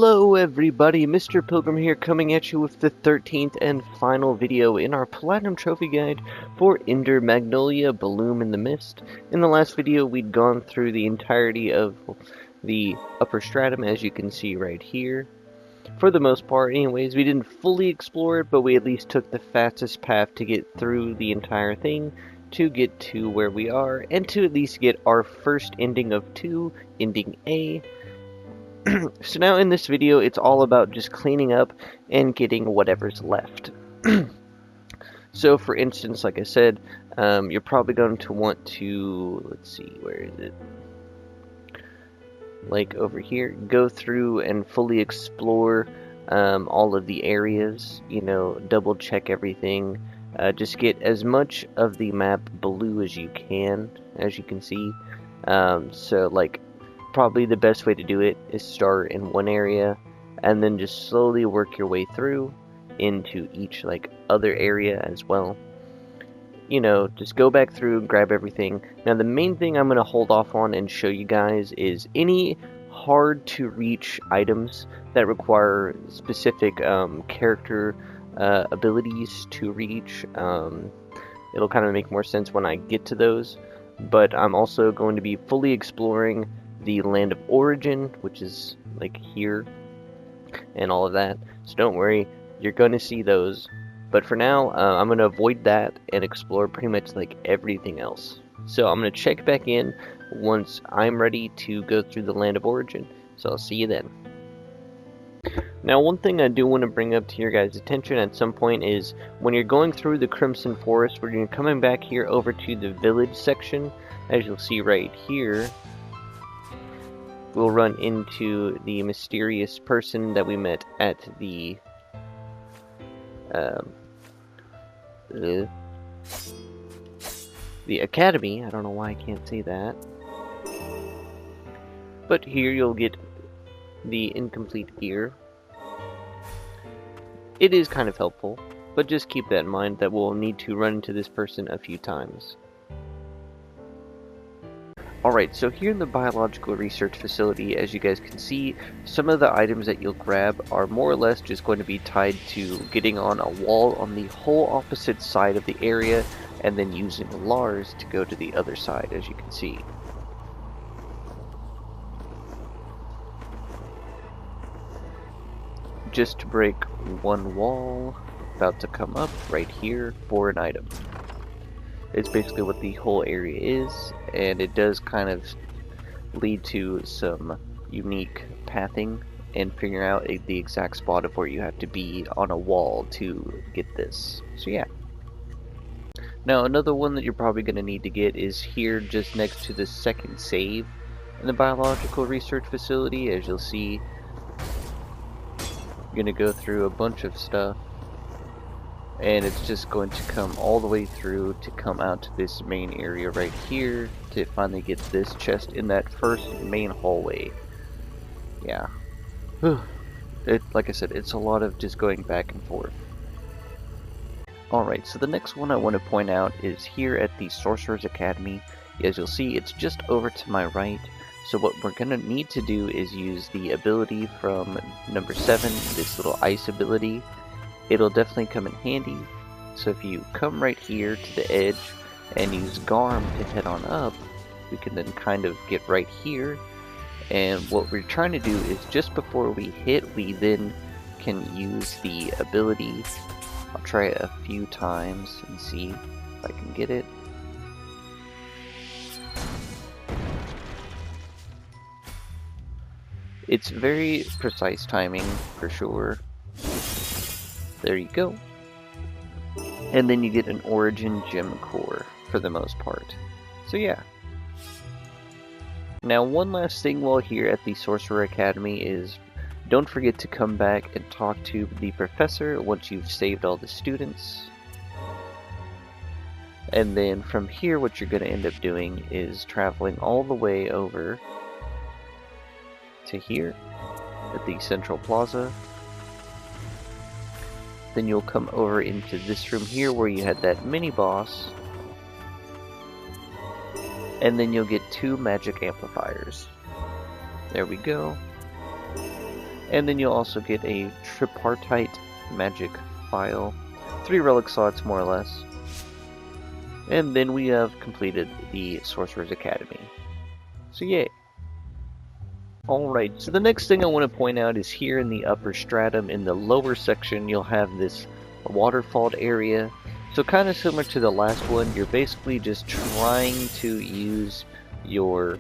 Hello everybody, Mr. Pilgrim here, coming at you with the 13th and final video in our Platinum Trophy Guide for Ender Magnolia Bloom in the Mist. In the last video we'd gone through the entirety of the upper stratum, as you can see right here. For the most part anyways, we didn't fully explore it, but we at least took the fastest path to get through the entire thing, to get to where we are, and to at least get our first ending of 2, ending A. So now in this video, it's all about just cleaning up and getting whatever's left. So for instance, like I said, you're probably going to want to, let's see, where is it? Like over here, go through and fully explore all of the areas, you know, double check everything. Just get as much of the map blue as you can see. So like, probably the best way to do it is start in one area and then just slowly work your way through into each like other area as well. You know, just go back through and grab everything. Now the main thing I'm going to hold off on and show you guys is any hard to reach items that require specific character abilities to reach. It'll kind of make more sense when I get to those, but I'm also going to be fully exploring the land of origin, which is like here and all of that, so don't worry, you're going to see those. But for now, I'm going to avoid that and explore pretty much like everything else. So I'm going to check back in once I'm ready to go through the land of origin, so I'll see you then. Now one thing I do want to bring up to your guys' attention at some point is when you're going through the Crimson Forest, when you're coming back here over to the village section, as you'll see right here, we'll run into the mysterious person that we met at the academy. I don't know why I can't say that. But here you'll get the incomplete ear. It is kind of helpful, but just keep that in mind that we'll need to run into this person a few times. Alright, so here in the biological research facility, as you guys can see, some of the items that you'll grab are more or less just going to be tied to getting on a wall on the whole opposite side of the area, and then using Lars to go to the other side, as you can see. Just to break one wall, about to come up right here for an item. It's basically what the whole area is, and it does kind of lead to some unique pathing and figuring out the exact spot of where you have to be on a wall to get this. So yeah. Now another one that you're probably going to need to get is here just next to the second save in the biological research facility. As you'll see, you're going to go through a bunch of stuff, and it's just going to come all the way through to come out to this main area right here to finally get this chest in that first main hallway. Yeah. Like I said, it's a lot of just going back and forth. Alright, so the next one I want to point out is here at the Sorcerer's Academy. As you'll see, it's just over to my right. So what we're going to need to do is use the ability from number 7, this little ice ability. It'll definitely come in handy. So if you come right here to the edge and use Garm to head on up, we can then kind of get right here. And what we're trying to do is just before we hit, we then can use the ability. I'll try it a few times and see if I can get it. It's very precise timing for sure. There you go. And then you get an origin gem core for the most part. So yeah. Now one last thing while here at the Sorcerer Academy is don't forget to come back and talk to the professor once you've saved all the students. And then from here what you're going to end up doing is traveling all the way over to here at the Central Plaza. Then you'll come over into this room here where you had that mini boss, and then you'll get 2 magic amplifiers. There we go. And then you'll also get a tripartite magic file. 3 relic slots, more or less. And then we have completed the Sorcerer's Academy. So yay! Alright, so the next thing I want to point out is here in the upper stratum, in the lower section, you'll have this waterfalled area. So kind of similar to the last one, you're basically just trying to use your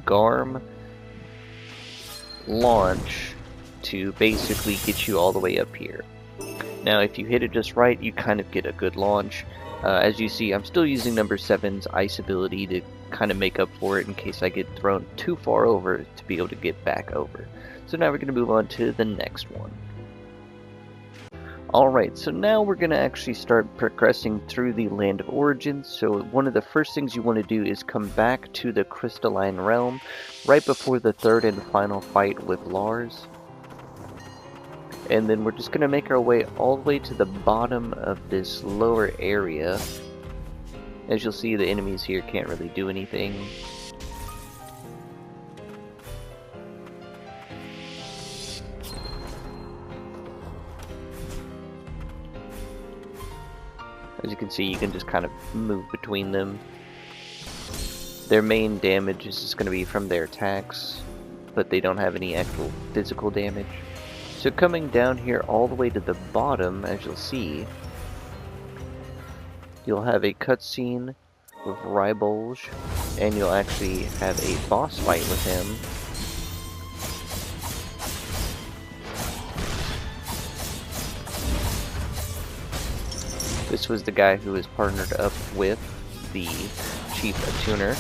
Garm launch to basically get you all the way up here. Now if you hit it just right, you kind of get a good launch. As you see, I'm still using number 7's ice ability to kind of make up for it in case I get thrown too far over to be able to get back over. So now we're going to move on to the next one. Alright, so now we're going to actually start progressing through the Land of Origin. So one of the first things you want to do is come back to the Crystalline Realm right before the third and final fight with Lars. And then we're just going to make our way all the way to the bottom of this lower area. As you'll see, the enemies here can't really do anything. As you can see, you can just kind of move between them. Their main damage is just going to be from their attacks, but they don't have any actual physical damage. So coming down here all the way to the bottom, as you'll see, you'll have a cutscene with Rybolge, and you'll actually have a boss fight with him. This was the guy who was partnered up with the Chief Attuner.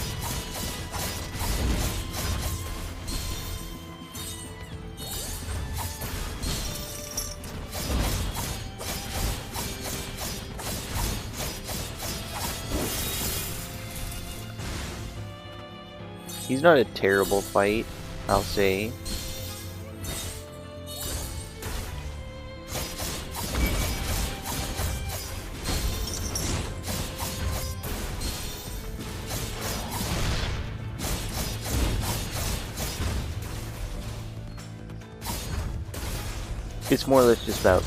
He's not a terrible fight, I'll say. It's more or less just about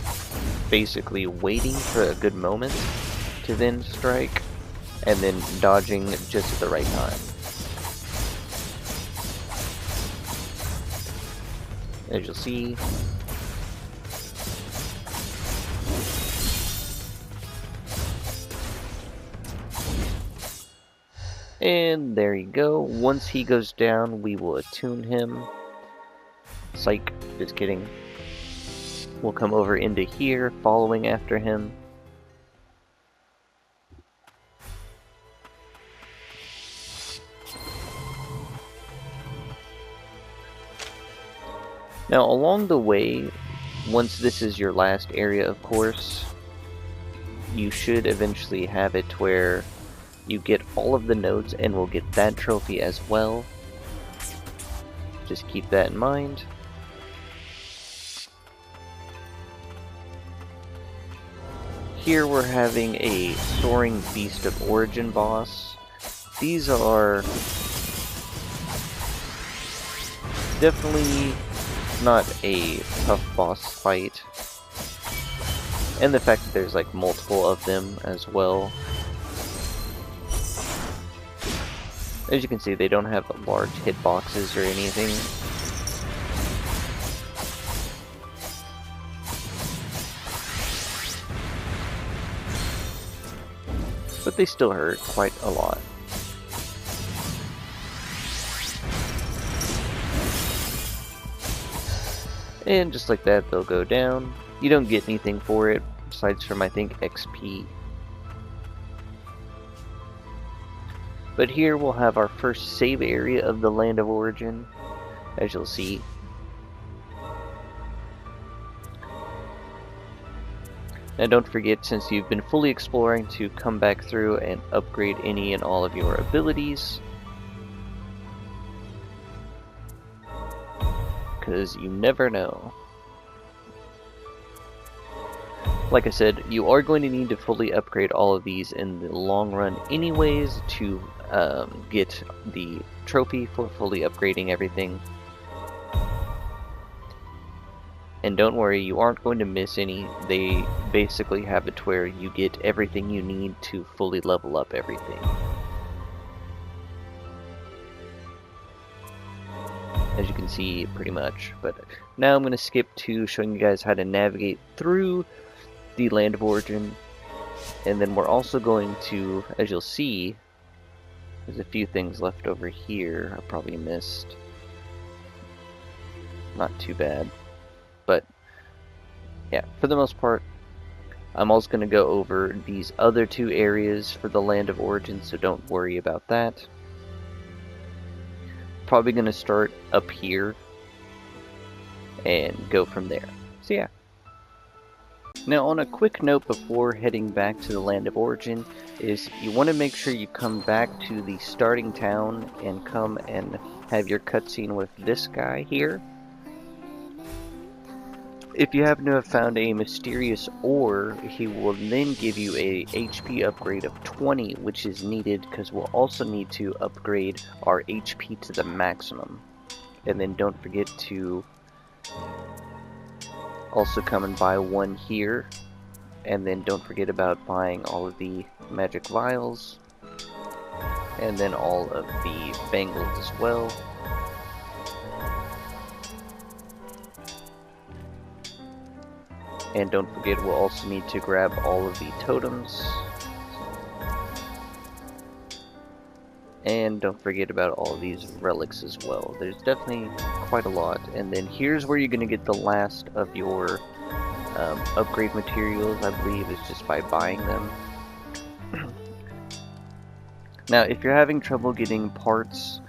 basically waiting for a good moment to then strike, and then dodging just at the right time. As you'll see, and there you go. Once he goes down, we will attune him. Psych, just kidding. We'll come over into here, following after him. Now along the way, once this is your last area, of course, you should eventually have it where you get all of the nodes and will get that trophy as well. Just keep that in mind. Here we're having a Soaring Beast of Origin boss. These are definitely not a tough boss fight, and the fact that there's like multiple of them as well. As you can see, they don't have large hitboxes or anything. But they still hurt quite a lot. And just like that, they'll go down. You don't get anything for it, besides from, I think, XP. But here we'll have our first save area of the Land of Origin, as you'll see. Now don't forget, since you've been fully exploring, to come back through and upgrade any and all of your abilities. Because you never know. Like I said, you are going to need to fully upgrade all of these in the long run anyways to get the trophy for fully upgrading everything. And don't worry, you aren't going to miss any. They basically have it to where you get everything you need to fully level up everything. As you can see, pretty much. But now I'm going to skip to showing you guys how to navigate through the Land of Origin. And then we're also going to, as you'll see, there's a few things left over here I probably missed. Not too bad. But yeah, for the most part, I'm also going to go over these other two areas for the Land of Origin, so don't worry about that. Probably going to start up here and go from there. So yeah. Now, on a quick note before heading back to the Land of Origin, is you want to make sure you come back to the starting town and come and have your cutscene with this guy here. If you happen to have found a mysterious ore, he will then give you a HP upgrade of 20, which is needed because we'll also need to upgrade our HP to the maximum. And then don't forget to also come and buy one here. And then don't forget about buying all of the magic vials. And then all of the bangles as well. And don't forget, we'll also need to grab all of the totems. And don't forget about all of these relics as well. There's definitely quite a lot. And then here's where you're going to get the last of your upgrade materials, I believe, is just by buying them. Now, if you're having trouble getting parts,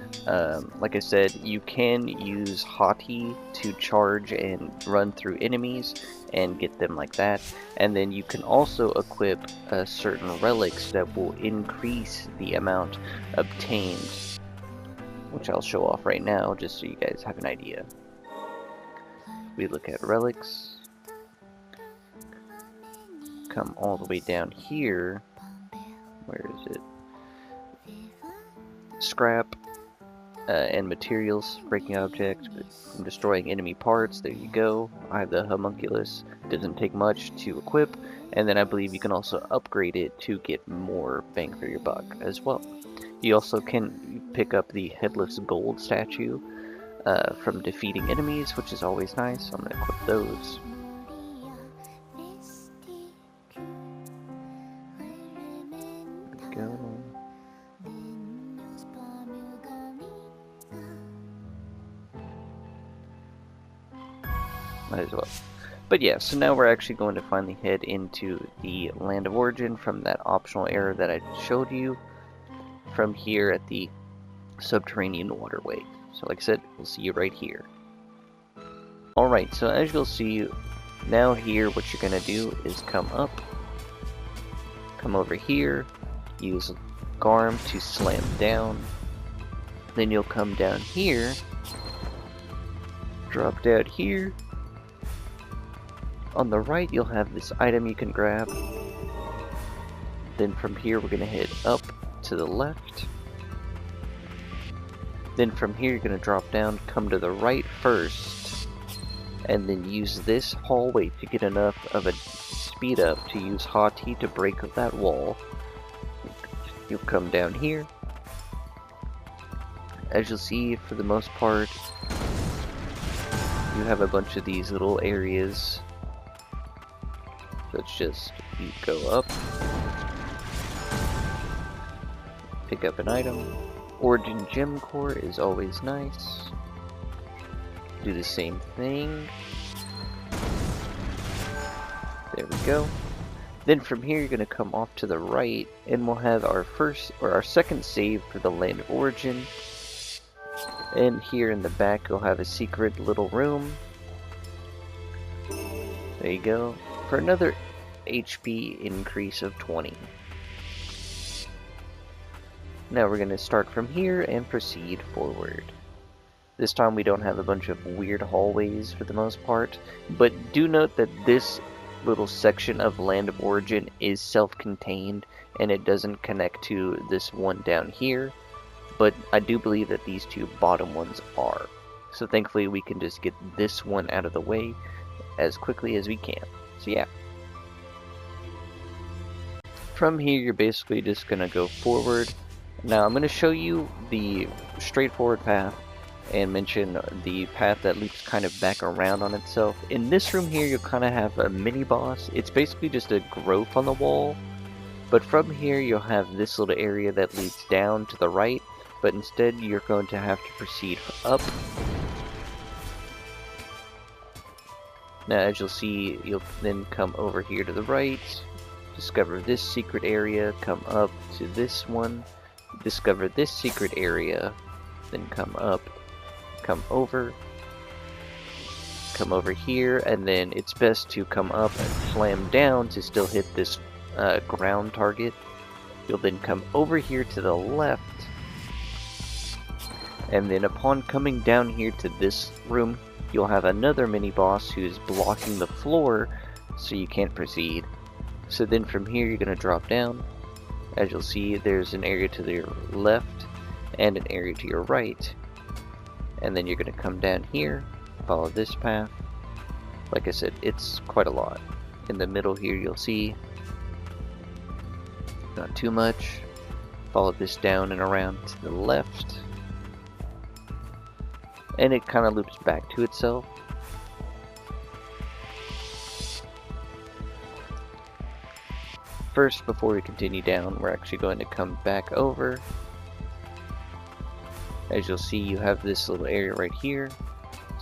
like I said, you can use Haughty to charge and run through enemies and get them like that. And then you can also equip certain relics that will increase the amount obtained, which I'll show off right now just so you guys have an idea. We look at relics. Come all the way down here. Where is it? Scrap. And materials, breaking objects, from destroying enemy parts. There you go. I have the homunculus. It doesn't take much to equip, and then I believe you can also upgrade it to get more bang for your buck as well. You also can pick up the headless gold statue from defeating enemies, which is always nice. So I'm going to equip those. There we go. Might as well. But yeah, so now we're actually going to finally head into the Land of Origin from that optional area that I showed you from here at the subterranean waterway. So like I said, we'll see you right here. Alright, so as you'll see, now here what you're going to do is come up, come over here, use Garm to slam down, then you'll come down here, drop down here. On the right, you'll have this item you can grab. Then from here, we're going to head up to the left. Then from here, you're going to drop down, come to the right first, and then use this hallway to get enough of a speed up to use Haughty to break that wall. You'll come down here. As you'll see, for the most part, you have a bunch of these little areas. So it's just, you go up, pick up an item. Origin Gem Core is always nice. Do the same thing. There we go. Then from here you're going to come off to the right and we'll have our first, or our second save for the Land of Origin. And here in the back you'll have a secret little room. There you go. For another HP increase of 20. Now we're going to start from here and proceed forward. This time we don't have a bunch of weird hallways for the most part, but do note that this little section of Land of Origin is self-contained and it doesn't connect to this one down here, but I do believe that these two bottom ones are. So thankfully we can just get this one out of the way as quickly as we can. So yeah. From here, you're basically just going to go forward. Now I'm going to show you the straightforward path and mention the path that loops kind of back around on itself. In this room here, you'll kind of have a mini boss. It's basically just a growth on the wall. But from here, you'll have this little area that leads down to the right. But instead, you're going to have to proceed up. Now, as you'll see, you'll then come over here to the right. Discover this secret area, come up to this one, discover this secret area, then come up, come over here, and then it's best to come up and slam down to still hit this ground target. You'll then come over here to the left, and then upon coming down here to this room, you'll have another mini boss who's blocking the floor so you can't proceed. So then from here you're going to drop down. As you'll see, there's an area to your left and an area to your right. And then you're going to come down here, follow this path. Like I said, it's quite a lot. In the middle here you'll see, not too much. Follow this down and around to the left. And it kind of loops back to itself. First, before we continue down, we're actually going to come back over. As you'll see, you have this little area right here.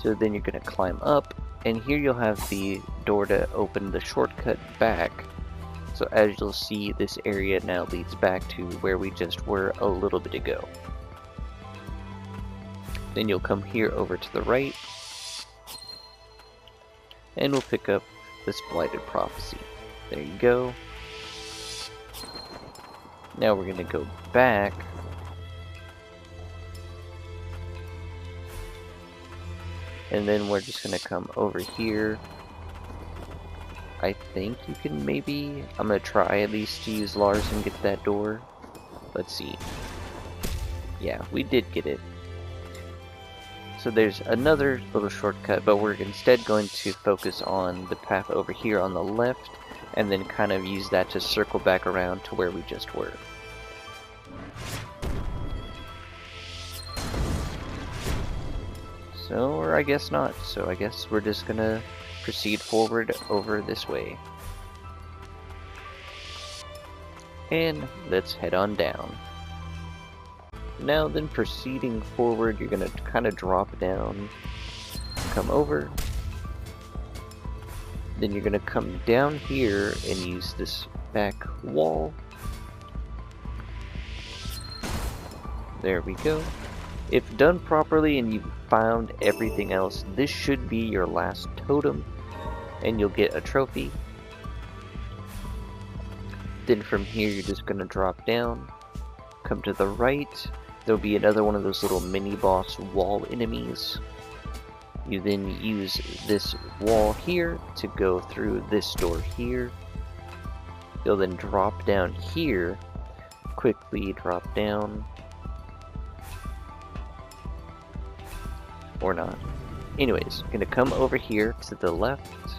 So then you're going to climb up, and here you'll have the door to open the shortcut back. So as you'll see, this area now leads back to where we just were a little bit ago. Then you'll come here over to the right, and we'll pick up this Blighted Prophecy. There you go. Now we're going to go back. And then we're just going to come over here. I think you can maybe... I'm going to try at least to use Lars and get that door. Let's see. Yeah, we did get it. So there's another little shortcut, but we're instead going to focus on the path over here on the left, and then kind of use that to circle back around to where we just were. So, or I guess not. So I guess we're just gonna proceed forward over this way. And let's head on down. Now then, proceeding forward, you're gonna kind of drop down, come over. Then you're gonna come down here and use this back wall. There we go. If done properly and you've found everything else, this should be your last totem, and you'll get a trophy. Then from here you're just gonna drop down, come to the right. There'll be another one of those little mini boss wall enemies. You then use this wall here to go through this door here. You'll then drop down here, quickly drop down. Or not. Anyways, gonna come over here to the left.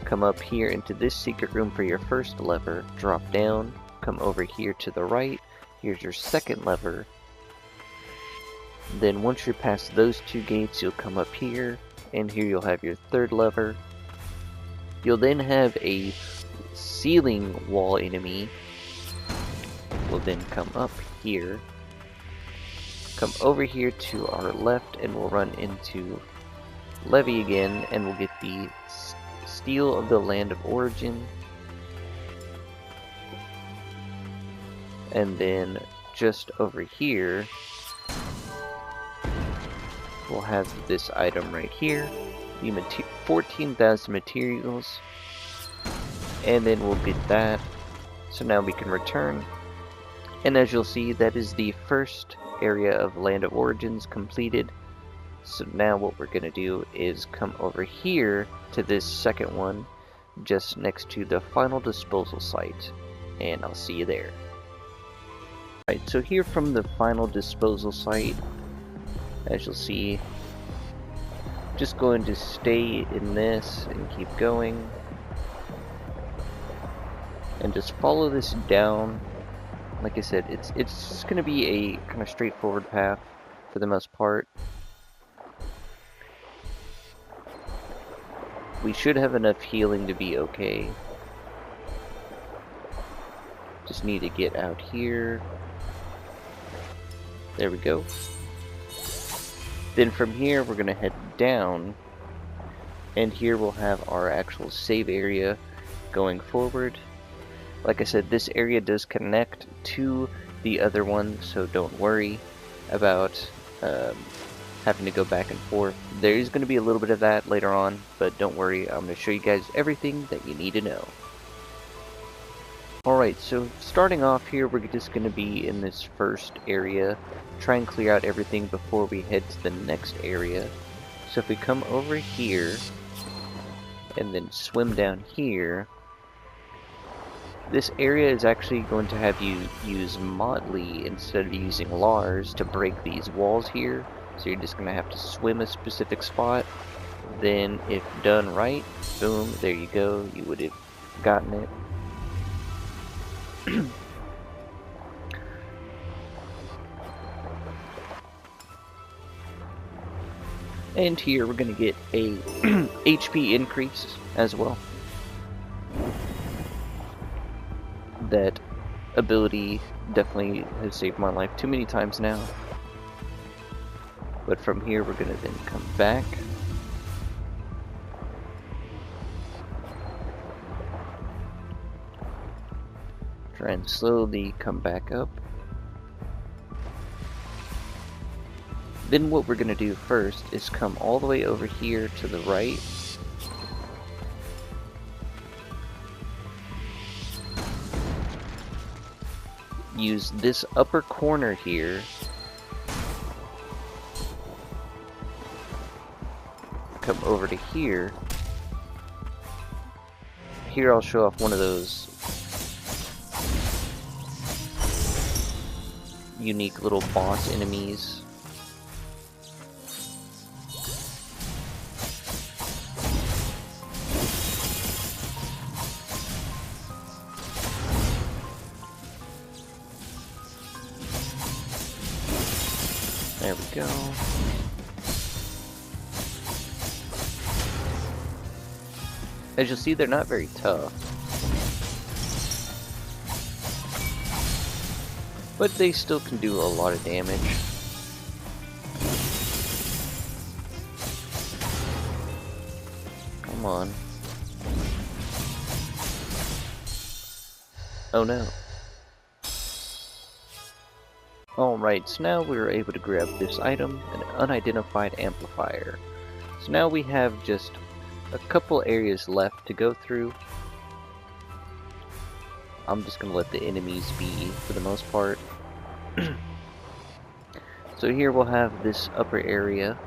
Come up here into this secret room for your first lever. Drop down. Come over here to the right. Here's your second lever. Then once you're past those two gates, you'll come up here. And here you'll have your third lever. You'll then have a ceiling wall enemy. We'll then come up here. Come over here to our left, and we'll run into Levy again, and we'll get the Steel of the Land of Origin. And then just over here, we'll have this item right here, the 14,000 materials, and then we'll get that. So now we can return, and as you'll see, that is the first area of Land of Origins completed. So now what we're gonna do is come over here to this second one, just next to the final disposal site, and I'll see you there. Right, so here from the final disposal site, as you'll see, just going to stay in this and keep going. And just follow this down. Like I said, it's going to be a kind of straightforward path for the most part. We should have enough healing to be okay. Just need to get out here. There we go. Then from here we're going to head down. And here we'll have our actual save area going forward. Like I said, this area does connect to the other one, so don't worry about having to go back and forth. There is going to be a little bit of that later on, but don't worry, I'm going to show you guys everything that you need to know. Alright, so starting off here, we're just going to be in this first area, try and clear out everything before we head to the next area. So if we come over here, and then swim down here, this area is actually going to have you use Motley instead of using Lars to break these walls here. So you're just going to have to swim a specific spot. Then if done right, boom, there you go. You would have gotten it. And here we're going to get a HP increase as well. That ability definitely has saved my life too many times now. But from here we're going to then come back. Try and slowly come back up. Then what we're going to do first is come all the way over here to the right. Use this upper corner here. Come over to here. Here I'll show off one of those unique little boss enemies. There we go. As you'll see, they're not very tough. But they still can do a lot of damage. Come on. Oh no. Alright, so now we're able to grab this item, an unidentified amplifier. So now we have just a couple areas left to go through. I'm just going to let the enemies be for the most part. So here we'll have this upper area.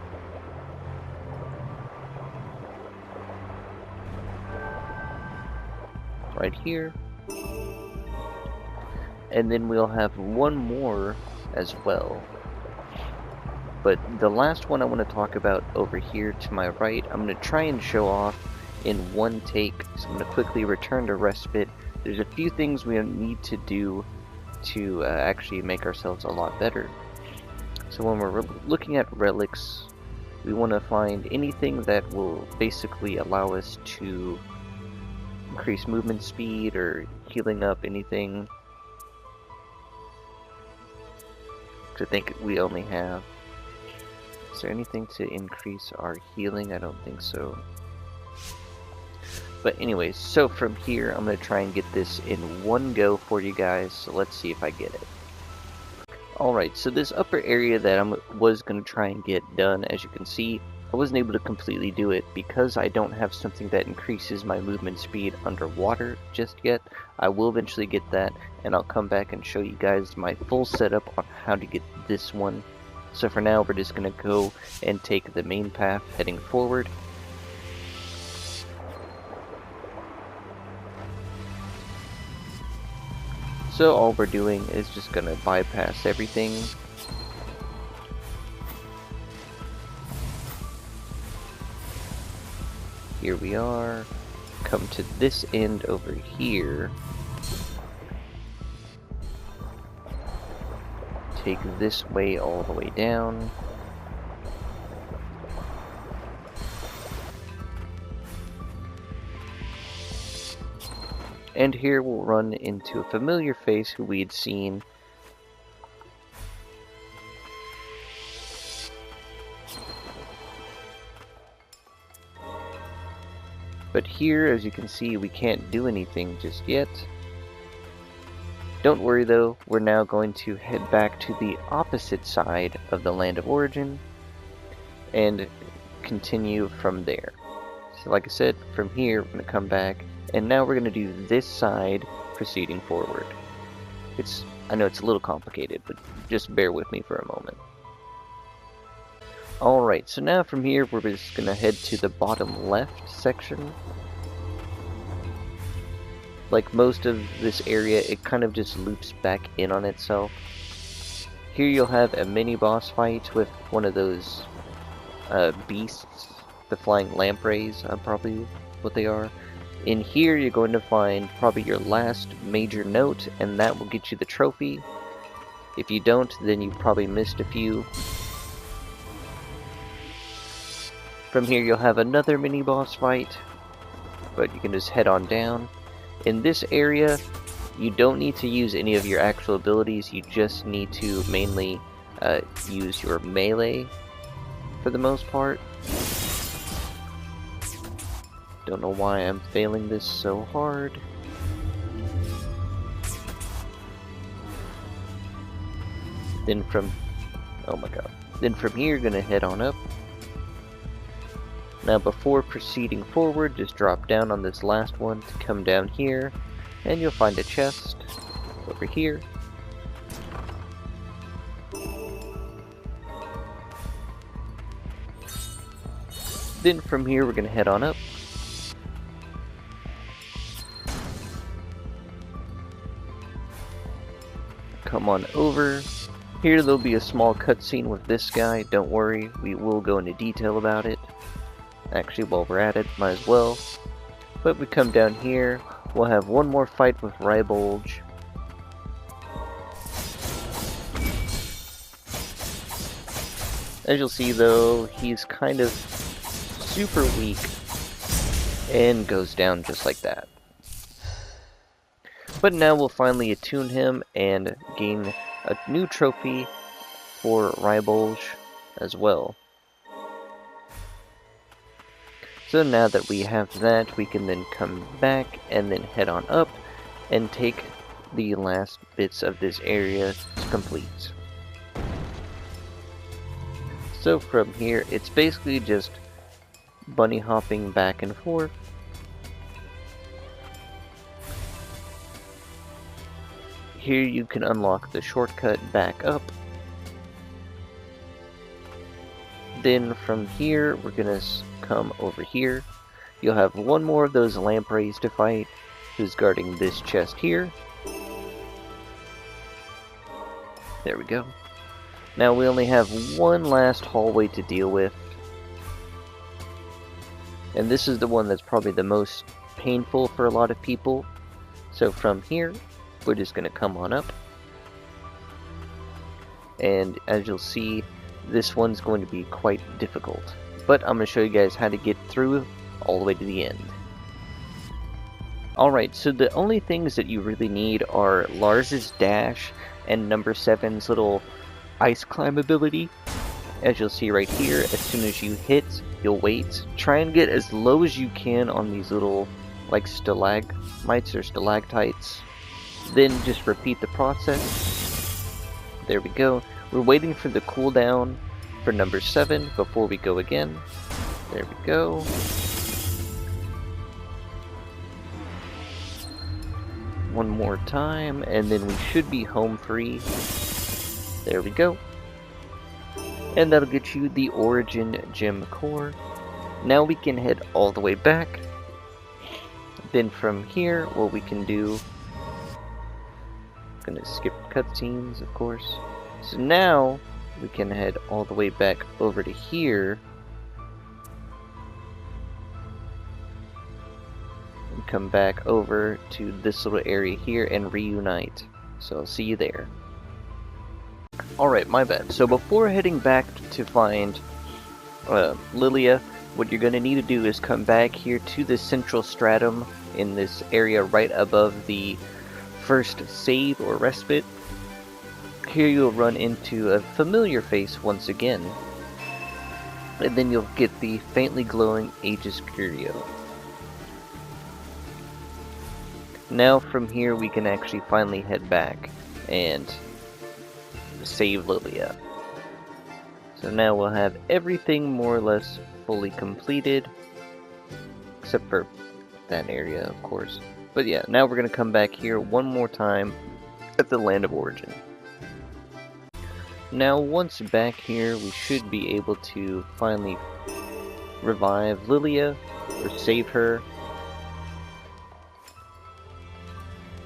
Right here. And then we'll have one more as well. But the last one I want to talk about over here to my right, I'm going to try and show off in one take. So I'm going to quickly return to respite. There's a few things we need to do to actually make ourselves a lot better. So when we're looking at relics, we want to find anything that will basically allow us to increase movement speed or healing up anything. I think we only have. Is there anything to increase our healing? I don't think so. But anyways, so from here I'm going to try and get this in one go for you guys. So let's see if I get it. Alright, so this upper area that I was going to try and get done, as you can see, I wasn't able to completely do it because I don't have something that increases my movement speed underwater just yet. I will eventually get that, and I'll come back and show you guys my full setup on how to get this one. So for now, we're just going to go and take the main path heading forward. So all we're doing is just going to bypass everything. here we are. Come to this end over here. Take this way all the way down. And here we'll run into a familiar face who we had seen but here, as you can see, we can't do anything just yet. Don't worry though, we're now going to head back to the opposite side of the land of origin and continue from there. So like I said, from here we're going to come back, and now we're going to do this side proceeding forward. I know it's a little complicated, but just bear with me for a moment. Alright, so now from here we're just going to head to the bottom left section. Like most of this area, it kind of just loops back in on itself. Here you'll have a mini boss fight with one of those beasts, the flying lampreys, probably what they are. In here you're going to find probably your last major note, and that will get you the trophy. If you don't, then you probably missed a few. From here you'll have another mini boss fight, but you can just head on down. In this area, you don't need to use any of your actual abilities, you just need to mainly use your melee for the most part. Don't know why I'm failing this so hard. Then from here you're gonna head on up. Now before proceeding forward, just drop down on this last one to come down here, and you'll find a chest over here. Then from here we're going to head on up. Come on over. Here there'll be a small cutscene with this guy, don't worry, we will go into detail about it. Actually, while we're at it, might as well. But we come down here, we'll have one more fight with Rybulge. As you'll see though, he's kind of super weak and goes down just like that. But now we'll finally attune him and gain a new trophy for Rybulge as well. So now that we have that, we can then come back and then head on up and take the last bits of this area to complete. So from here, it's basically just bunny hopping back and forth. Here you can unlock the shortcut back up. Then from here, we're gonna come over here. You'll have one more of those lampreys to fight, who's guarding this chest here. There we go. Now we only have one last hallway to deal with. And this is the one that's probably the most painful for a lot of people. So from here, we're just gonna come on up. And as you'll see, this one's going to be quite difficult, but I'm going to show you guys how to get through all the way to the end. Alright, so the only things that you really need are Lars's dash and number 7's little ice climb ability. As you'll see right here, as soon as you hit, you'll wait. Try and get as low as you can on these little like stalagmites or stalactites. Then just repeat the process. There we go. We're waiting for the cooldown for number 7 before we go again. There we go. One more time, and then we should be home free. There we go. And that'll get you the Origin Gem Core. Now we can head all the way back. Then from here, what we can do... I'm gonna skip cutscenes, of course. So now, we can head all the way back over to here. come back over to this little area here and reunite. So I'll see you there. Alright, my bad. So before heading back to find Lilia, what you're going to need to do is come back here to the central stratum in this area right above the first save or respite. Here you'll run into a familiar face once again, and then you'll get the faintly glowing Aegis Curio. Now from here we can actually finally head back and save Lilia. So now we'll have everything more or less fully completed, except for that area, of course. But yeah, now we're going to come back here one more time at the Land of Origin. Now once back here, we should be able to finally revive Lilia, or save her.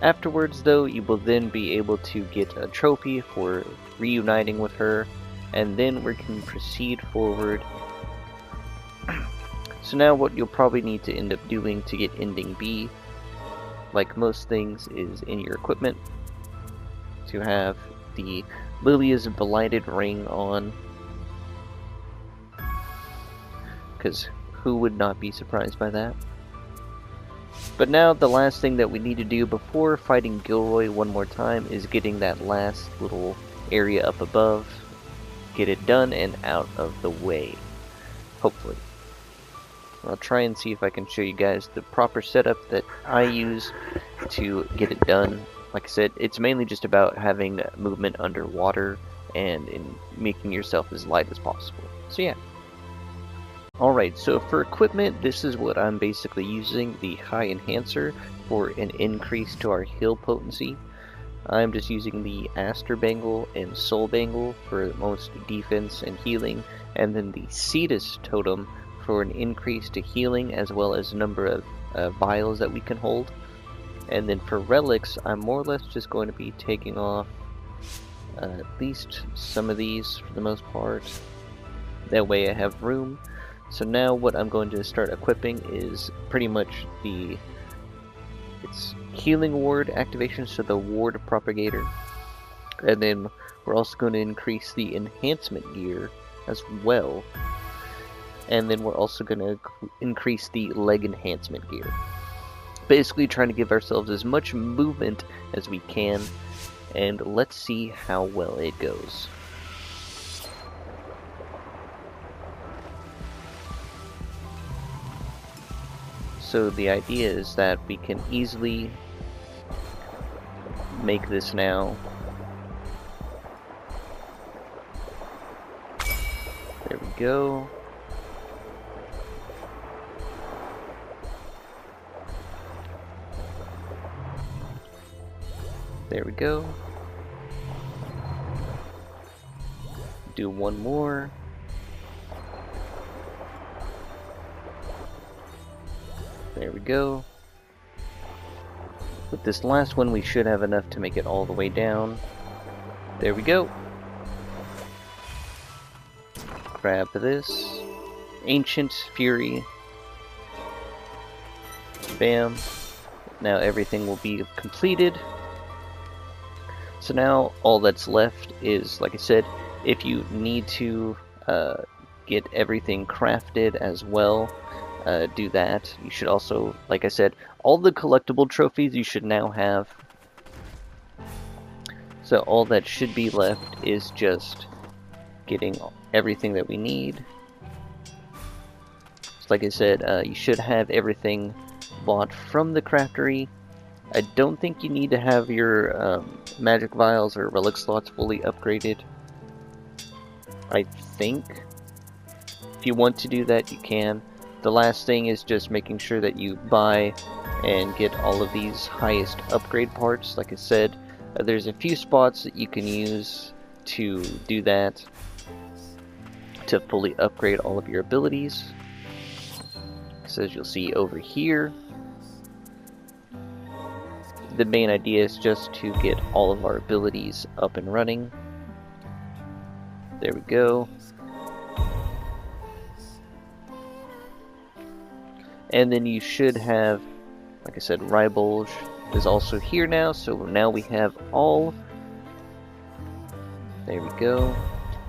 Afterwards though, you will then be able to get a trophy for reuniting with her, and then we can proceed forward. So now what you'll probably need to end up doing to get ending B, like most things, is in your equipment to have the Lilia's Blighted Ring on, because who would not be surprised by that? But now the last thing that we need to do before fighting Gilroy one more time is getting that last little area up above. Get it done and out of the way, hopefully. I'll try and see if I can show you guys the proper setup that I use to get it done. Like I said, it's mainly just about having movement underwater and in making yourself as light as possible. So yeah. Alright, so for equipment, this is what I'm basically using, the High Enhancer, for an increase to our heal potency. I'm just using the Aster Bangle and Soul Bangle for most defense and healing, and then the Cetus Totem for an increase to healing as well as number of vials that we can hold. And then for relics, I'm more or less just going to be taking off at least some of these for the most part. That way I have room. So now what I'm going to start equipping is pretty much it's healing ward activation, so the ward propagator. And then we're also going to increase the enhancement gear as well. And then we're also going to increase the leg enhancement gear. Basically trying to give ourselves as much movement as we can, and let's see how well it goes. So the idea is that we can easily make this now. There we go. There we go. Do one more. There we go. With this last one, we should have enough to make it all the way down. There we go. Grab this. Ancient Fury. Bam. Now everything will be completed. So now all that's left is, like I said, if you need to get everything crafted as well, do that. You should also, like I said, all the collectible trophies you should now have. So all that should be left is just getting everything that we need. So like I said, you should have everything bought from the craftery. I don't think you need to have your magic vials or relic slots fully upgraded. I think. If you want to do that, you can. The last thing is just making sure that you buy and get all of these highest upgrade parts. Like I said, there's a few spots that you can use to do that, to fully upgrade all of your abilities. So as you'll see over here, the main idea is just to get all of our abilities up and running. There we go. And then you should have Like I said, Ribulge is also here now, so now we have all. There we go.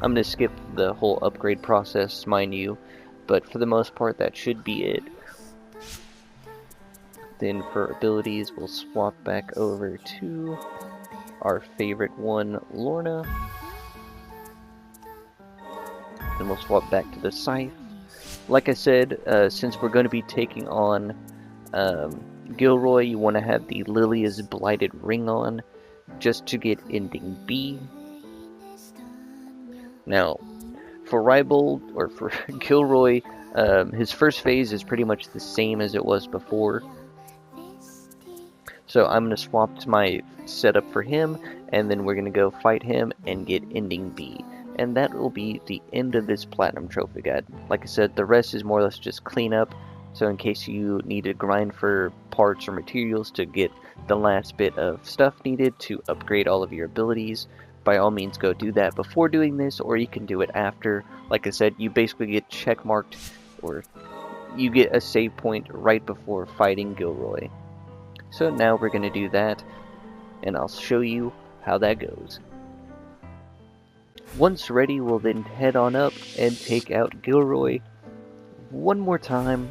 I'm going to skip the whole upgrade process, mind you, but for the most part that should be it. Then for abilities, we'll swap back over to our favorite one, Lorna. Then we'll swap back to the Scythe. Like I said, since we're going to be taking on Gilroy, you want to have the Lilia's Blighted Ring on, just to get ending B. Now, for Ribald, or for Gilroy, his first phase is pretty much the same as it was before. So I'm going to swap my setup for him, and then we're going to go fight him and get ending B. And that will be the end of this Platinum Trophy Guide. Like I said, the rest is more or less just cleanup. So in case you need to grind for parts or materials to get the last bit of stuff needed to upgrade all of your abilities, by all means go do that before doing this, or you can do it after. Like I said, you basically get check marked, or you get a save point right before fighting Gilroy. So now we're going to do that, and I'll show you how that goes. Once ready, we'll then head on up and take out Gilroy one more time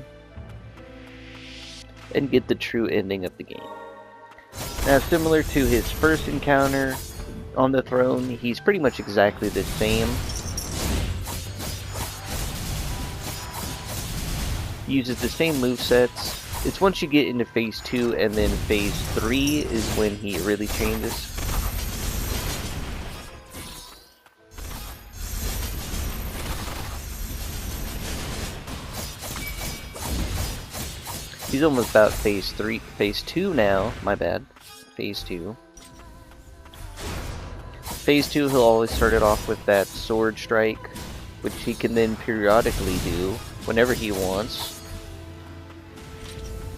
and get the true ending of the game. Now, similar to his first encounter on the throne, he's pretty much exactly the same. Uses the same movesets. It's once you get into phase 2 and then phase 3 is when he really changes. He's almost about phase 2 now, my bad. Phase 2. Phase 2, he'll always start it off with that sword strike, which he can then periodically do whenever he wants.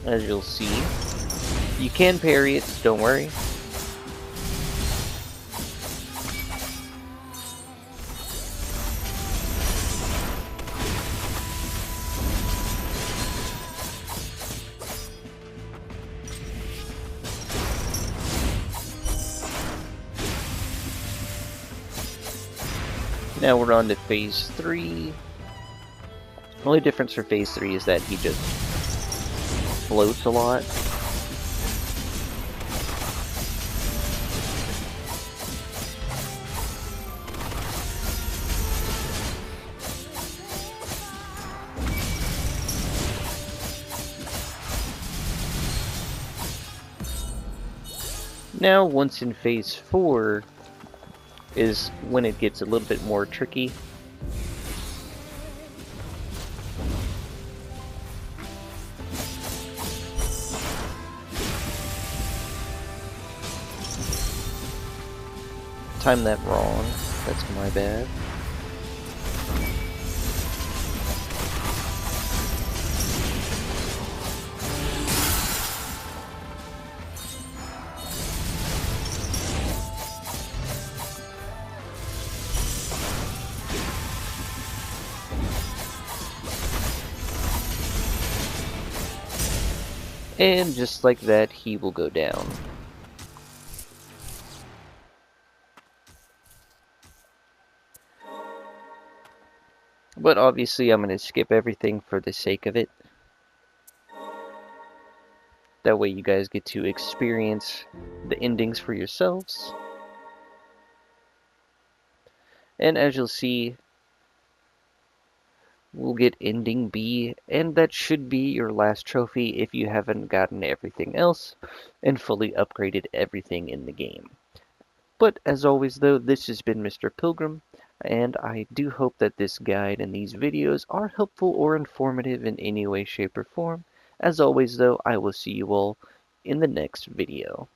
As you'll see. You can parry it, don't worry. Now we're on to phase 3. The only difference for phase 3 is that he just floats a lot. Now, once in phase 4 is when it gets a little bit more tricky. Timed that wrong. That's my bad. And just like that, he will go down. But obviously I'm going to skip everything for the sake of it. That way you guys get to experience the endings for yourselves. And as you'll see, we'll get ending B, and that should be your last trophy if you haven't gotten everything else and fully upgraded everything in the game. But as always though, this has been Mr. Pilgrim, and I do hope that this guide and these videos are helpful or informative in any way, shape, or form. As always though, I will see you all in the next video.